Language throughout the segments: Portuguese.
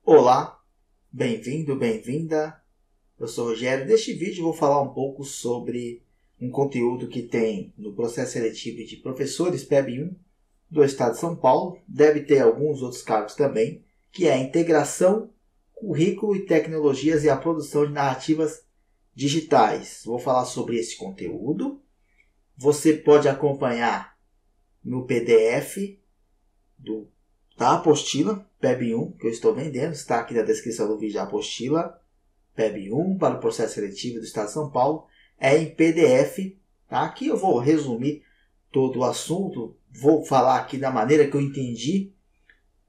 Olá, bem-vindo, bem-vinda. Eu sou o Rogério. Neste vídeo eu vou falar um pouco sobre um conteúdo que tem no processo seletivo de professores PEB-1 do estado de São Paulo. Deve ter alguns outros cargos também, que é a integração, currículo e tecnologias e a produção de narrativas digitais. Vou falar sobre esse conteúdo. Você pode acompanhar no PDF da apostila PEB-1 que eu estou vendendo. Está aqui na descrição do vídeo a apostila PEB-1 para o processo seletivo do estado de São Paulo. É em PDF. Tá? Aqui eu vou resumir todo o assunto. Vou falar aqui da maneira que eu entendi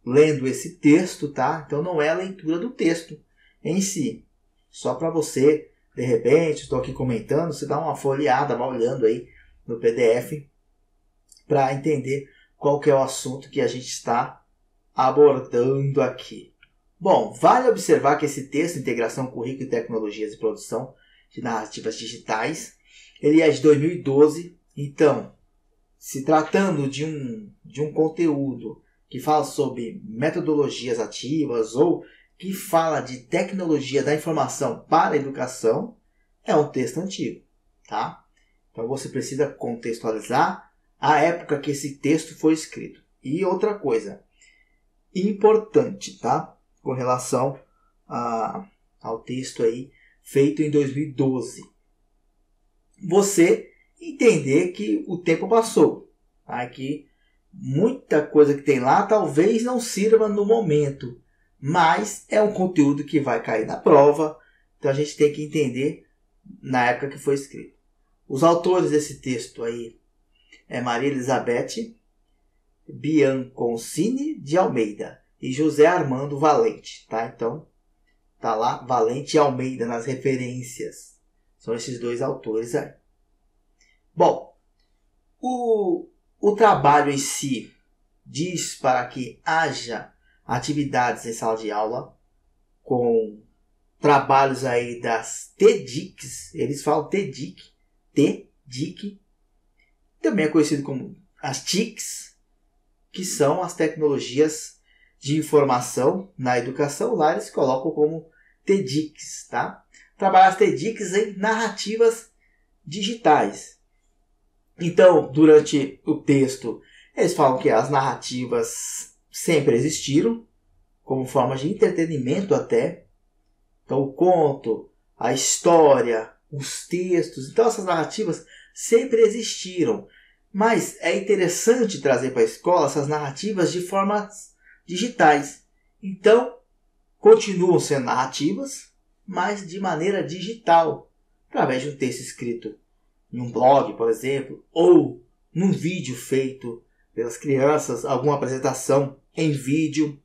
lendo esse texto. Tá? Então não é a leitura do texto em si. Só para você, de repente, estou aqui comentando, você dá uma folheada, vai olhando aí no PDF para entender qual que é o assunto que a gente está abordando aqui. Bom, vale observar que esse texto, Integração, Currículo e Tecnologias e Produção de Narrativas Digitais, ele é de 2012. Então, se tratando de um conteúdo que fala sobre metodologias ativas ou que fala de tecnologia da informação para a educação, é um texto antigo, tá? Então você precisa contextualizar a época que esse texto foi escrito. E outra coisa importante, tá? Com relação ao texto aí feito em 2012. Você entender que o tempo passou. Tá? Que muita coisa que tem lá talvez não sirva no momento, mas é um conteúdo que vai cair na prova. Então a gente tem que entender na época que foi escrito. Os autores desse texto aí é Maria Elizabeth Bianconcini de Almeida e José Armando Valente, tá? Então, tá lá Valente e Almeida nas referências. São esses dois autores aí. Bom, o trabalho em si diz para que haja atividades em sala de aula com trabalhos aí das TDICs, eles falam TDIC, também é conhecido como as TICs, que são as tecnologias de informação na educação. Lá eles colocam como TDICs, tá? Trabalhar as TDICs em narrativas digitais. Então, durante o texto, eles falam que as narrativas sempre existiram, como forma de entretenimento até. Então, o conto, a história, os textos, então essas narrativas sempre existiram. Mas é interessante trazer para a escola essas narrativas de formas digitais. Então, continuam sendo narrativas, mas de maneira digital, através de um texto escrito em um blog, por exemplo, ou num vídeo feito pelas crianças, alguma apresentação em vídeo.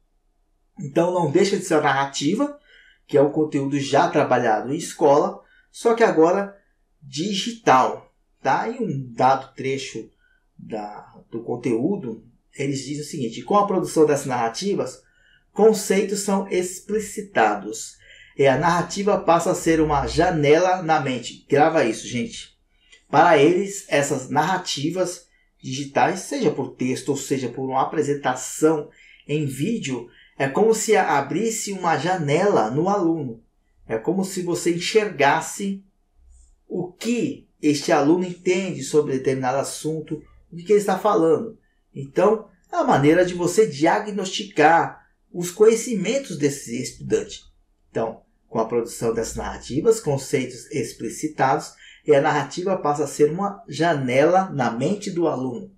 Então, não deixa de ser uma narrativa, que é um conteúdo já trabalhado em escola, só que agora digital. Tá? Em um dado trecho do conteúdo, eles dizem o seguinte: com a produção dessas narrativas, conceitos são explicitados e a narrativa passa a ser uma janela na mente. Grava isso, gente. Para eles, essas narrativas digitais, seja por texto ou seja por uma apresentação em vídeo, é como se abrisse uma janela no aluno. É como se você enxergasse o que este aluno entende sobre determinado assunto, o que ele está falando. Então, é a maneira de você diagnosticar os conhecimentos desse estudante. Então, com a produção dessas narrativas, conceitos explicitados, e a narrativa passa a ser uma janela na mente do aluno,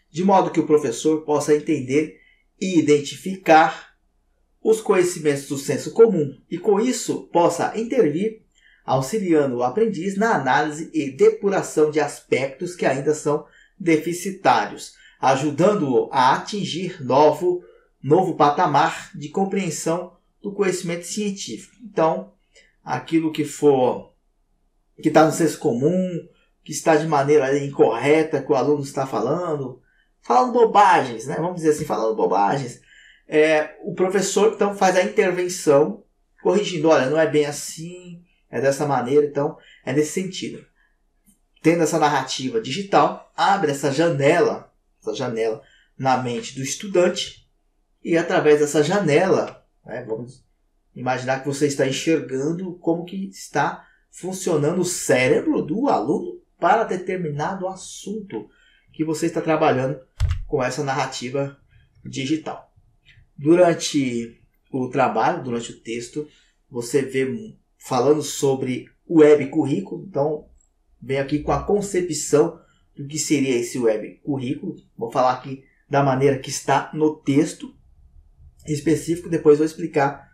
de modo que o professor possa entender e identificar os conhecimentos do senso comum e, com isso, possa intervir, auxiliando o aprendiz na análise e depuração de aspectos que ainda são deficitários, ajudando-o a atingir novo patamar de compreensão do conhecimento científico. Então, aquilo que está no senso comum, que está de maneira incorreta, que o aluno está falando bobagens, né? Vamos dizer assim, falando bobagens, o professor então faz a intervenção, corrigindo, olha, não é bem assim, é dessa maneira, então é nesse sentido. Tendo essa narrativa digital, abre essa janela na mente do estudante e através dessa janela, né, vamos Imaginar que você está enxergando como que está funcionando o cérebro do aluno para determinado assunto que você está trabalhando com essa narrativa digital. Durante o trabalho, durante o texto, você vê falando sobre o web currículo. Então, vem aqui com a concepção do que seria esse web currículo. Vou falar aqui da maneira que está no texto específico, depois vou explicar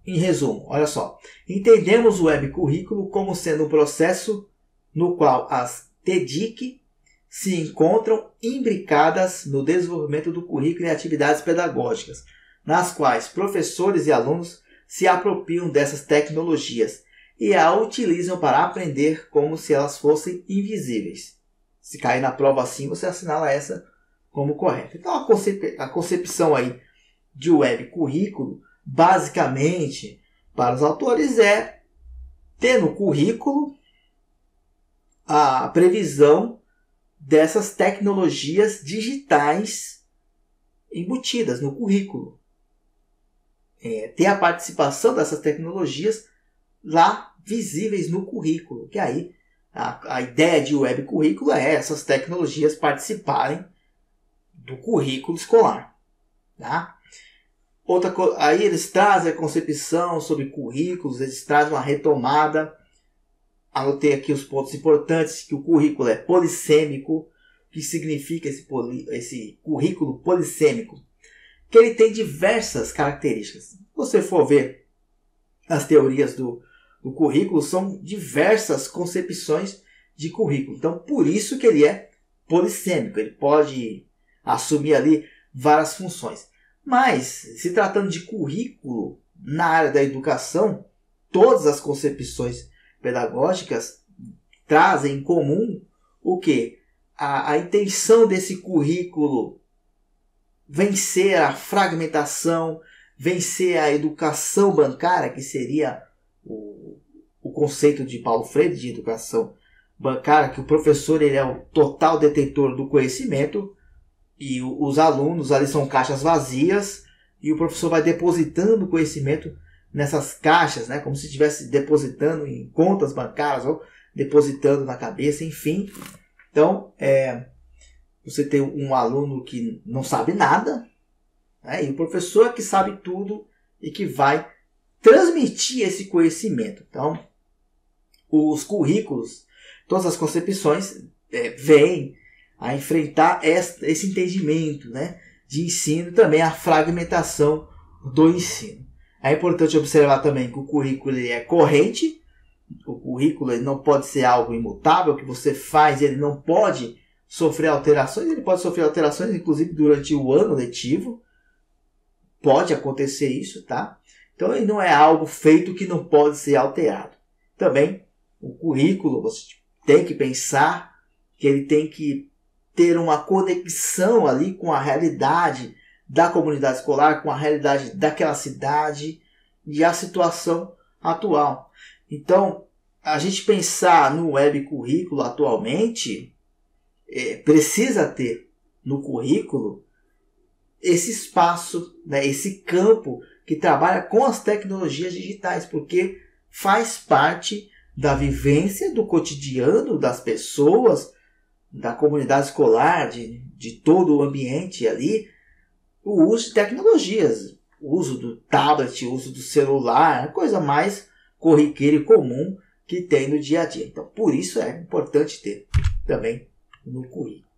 em resumo. Olha só, entendemos o web currículo como sendo um processo no qual as TDIC se encontram imbricadas no desenvolvimento do currículo e atividades pedagógicas, nas quais professores e alunos se apropriam dessas tecnologias e a utilizam para aprender como se elas fossem invisíveis. Se cair na prova assim, você assinala essa como correta. Então, a concepção aí de web currículo, basicamente, para os autores, é ter no currículo a previsão dessas tecnologias digitais embutidas no currículo. Ter a participação dessas tecnologias lá visíveis no currículo. Que aí a ideia de web currículo é essas tecnologias participarem do currículo escolar. Tá? Aí eles trazem a concepção sobre currículos, eles trazem uma retomada. Anotei aqui os pontos importantes, que o currículo é polissêmico. O que significa esse currículo polissêmico? Que ele tem diversas características. Se você for ver as teorias do currículo, são diversas concepções de currículo. Então, por isso que ele é polissêmico. Ele pode assumir ali várias funções. Mas, se tratando de currículo na área da educação, todas as concepções pedagógicas trazem em comum o quê? A intenção desse currículo vencer a fragmentação, vencer a educação bancária, que seria o conceito de Paulo Freire de educação bancária, que o professor ele é o total detentor do conhecimento e os alunos ali são caixas vazias e o professor vai depositando o conhecimento nessas caixas, né, como se estivesse depositando em contas bancárias ou depositando na cabeça, enfim. Então, você tem um aluno que não sabe nada, né, e o professor que sabe tudo e que vai transmitir esse conhecimento. Então, os currículos, todas as concepções vêm a enfrentar esse entendimento, né, de ensino e também a fragmentação do ensino. É importante observar também que o currículo ele é corrente, o currículo ele não pode ser algo imutável, que você faz, ele não pode sofrer alterações, ele pode sofrer alterações inclusive durante o ano letivo, pode acontecer isso, tá? Então ele não é algo feito que não pode ser alterado. Também o currículo, você tem que pensar que ele tem que ter uma conexão ali com a realidade da comunidade escolar, com a realidade daquela cidade e a situação atual. Então, a gente pensar no web currículo atualmente, precisa ter no currículo esse espaço, né, esse campo que trabalha com as tecnologias digitais, porque faz parte da vivência do cotidiano das pessoas, da comunidade escolar, de todo o ambiente ali, o uso de tecnologias, o uso do tablet, o uso do celular, a coisa mais corriqueira e comum que tem no dia a dia. Então, por isso é importante ter também no currículo.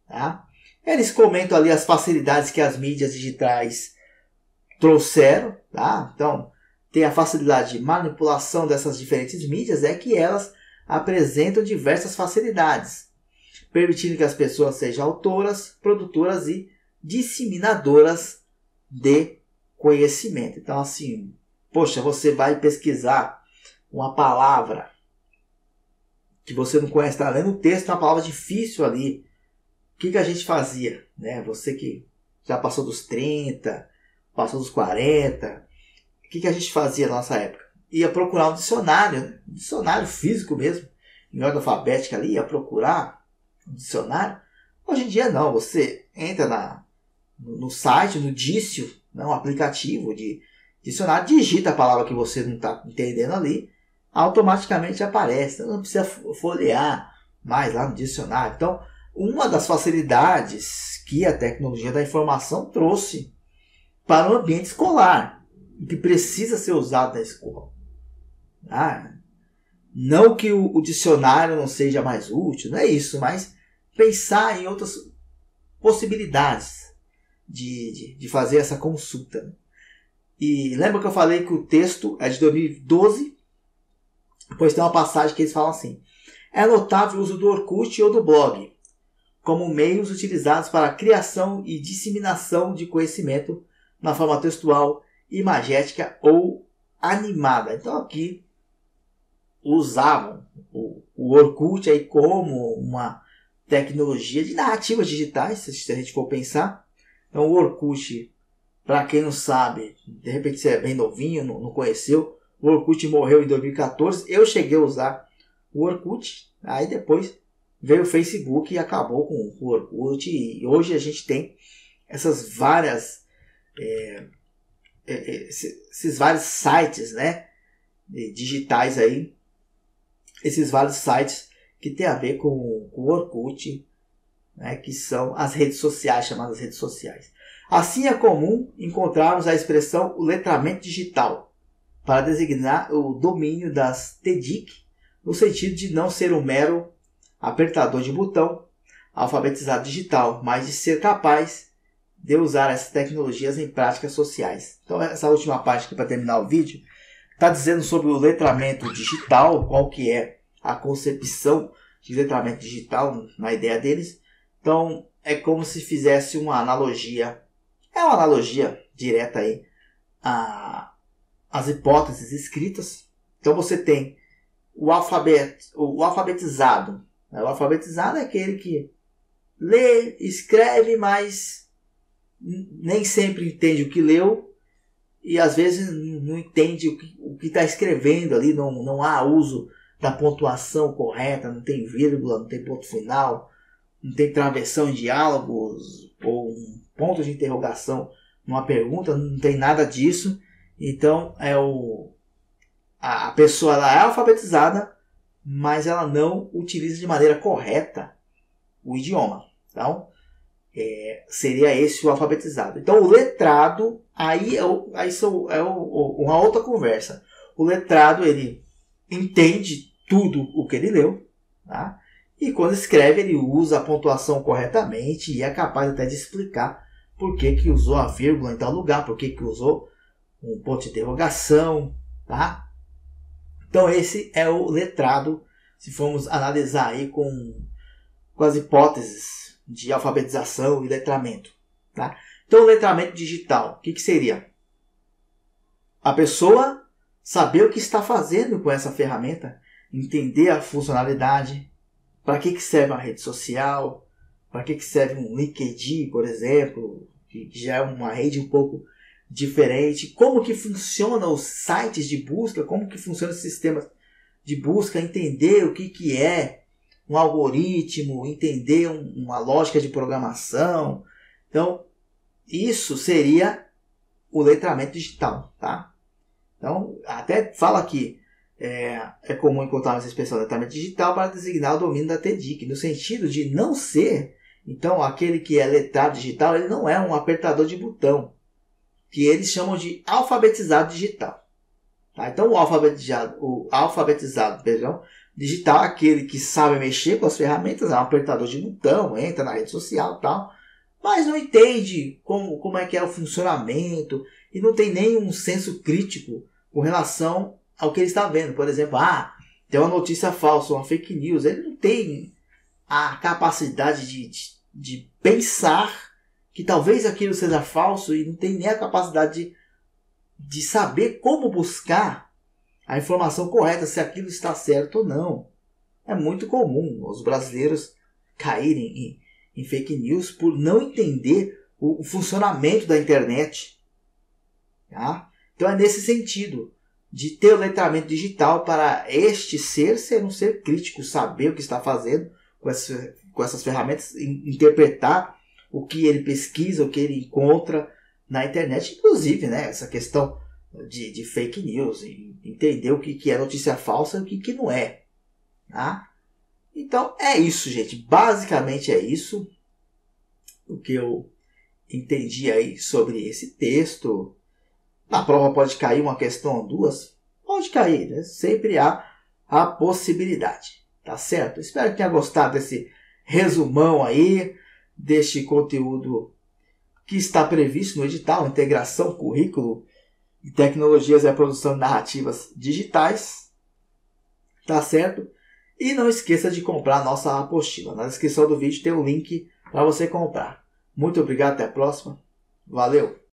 Tá? Eles comentam ali as facilidades que as mídias digitais trouxeram. Tá? Então, tem a facilidade de manipulação dessas diferentes mídias, que elas apresentam diversas facilidades, permitindo que as pessoas sejam autoras, produtoras e disseminadoras de conhecimento. Então, assim, poxa, você vai pesquisar uma palavra que você não conhece, está lendo o texto, uma palavra difícil ali. O que a gente fazia? Né? Você que já passou dos 30, passou dos 40, o que a gente fazia na nossa época? Ia procurar um dicionário, né? Um dicionário físico mesmo, em ordem alfabética ali, ia procurar um dicionário. Hoje em dia não, você entra no site, no Dício, né, um aplicativo de dicionário, digita a palavra que você não está entendendo ali, automaticamente aparece. Então não precisa folhear mais lá no dicionário. Então, uma das facilidades que a tecnologia da informação trouxe para o ambiente escolar, que precisa ser usado na escola. Não que o dicionário não seja mais útil, não é isso, mas pensar em outras possibilidades de fazer essa consulta. E lembra que eu falei que o texto é de 2012? Depois tem uma passagem que eles falam assim: é notável o uso do Orkut ou do blog como meios utilizados para a criação e disseminação de conhecimento na forma textual, imagética ou animada. Então aqui usavam o Orkut aí como uma tecnologia de narrativas digitais, se a gente for pensar. Então o Orkut, para quem não sabe, de repente você é bem novinho, não conheceu, o Orkut morreu em 2014, eu cheguei a usar o Orkut, aí depois veio o Facebook e acabou com o Orkut, e hoje a gente tem essas várias esses vários sites, né, digitais aí, esses vários sites que tem a ver com o Orkut, né, que são as redes sociais, chamadas redes sociais. Assim é comum encontrarmos a expressão o letramento digital para designar o domínio das TDIC, no sentido de não ser um mero apertador de botão, alfabetizado digital, mas de ser capaz de usar essas tecnologias em práticas sociais. Então essa última parte aqui para terminar o vídeo está dizendo sobre o letramento digital, qual que é a concepção de letramento digital na ideia deles. Então é como se fizesse uma analogia, é uma analogia direta aí às hipóteses escritas. Então você tem o alfabetizado. O alfabetizado é aquele que lê, escreve, mas nem sempre entende o que leu e às vezes não entende o que está escrevendo ali, não há uso da pontuação correta, não tem vírgula, não tem ponto final, não tem travessão em diálogos ou um ponto de interrogação numa pergunta, não tem nada disso. Então a pessoa ela é alfabetizada, mas ela não utiliza de maneira correta o idioma. Então, seria esse o alfabetizado. Então, o letrado, aí é uma outra conversa. O letrado, ele entende tudo o que ele leu, tá? E quando escreve, ele usa a pontuação corretamente e é capaz até de explicar por que usou a vírgula em tal lugar, por que usou um ponto de interrogação, tá? Então esse é o letrado, se formos analisar aí com as hipóteses de alfabetização e letramento, tá? Então o letramento digital, o que seria? A pessoa saber o que está fazendo com essa ferramenta, entender a funcionalidade, para que serve uma rede social, para que serve um LinkedIn, por exemplo, que já é uma rede um pouco diferente, como que funcionam os sites de busca, como que funcionam os sistemas de busca, entender o que é um algoritmo, entender uma lógica de programação. Então, isso seria o letramento digital, tá? Então, até fala aqui, é comum encontrar essa expressão letramento digital para designar o domínio da TDIC, no sentido de não ser, então, aquele que é letrado digital, ele não é um apertador de botão, que eles chamam de alfabetizado digital. Tá? Então, o alfabetizado digital é aquele que sabe mexer com as ferramentas, é um apertador de botão, entra na rede social e tal, mas não entende como é que é o funcionamento e não tem nenhum senso crítico com relação ao que ele está vendo. Por exemplo, tem uma notícia falsa, uma fake news. Ele não tem a capacidade de pensar que talvez aquilo seja falso e não tem nem a capacidade de saber como buscar a informação correta, se aquilo está certo ou não. É muito comum os brasileiros caírem em fake news por não entender o funcionamento da internet. Tá? Então é nesse sentido de ter o letramento digital para este ser um ser crítico, saber o que está fazendo com essas ferramentas, interpretar o que ele pesquisa, o que ele encontra na internet, inclusive, né, essa questão de fake news, entender o que é notícia falsa e o que não é. Tá? Então é isso, gente. Basicamente é isso o que eu entendi aí sobre esse texto. Na prova pode cair uma questão ou duas? Pode cair, né? Sempre há a possibilidade. Tá certo? Espero que tenha gostado desse resumão aí, deste conteúdo que está previsto no edital, integração, currículo e tecnologias e a produção de narrativas digitais. Tá certo? E não esqueça de comprar a nossa apostila. Na descrição do vídeo tem o link para você comprar. Muito obrigado, até a próxima. Valeu!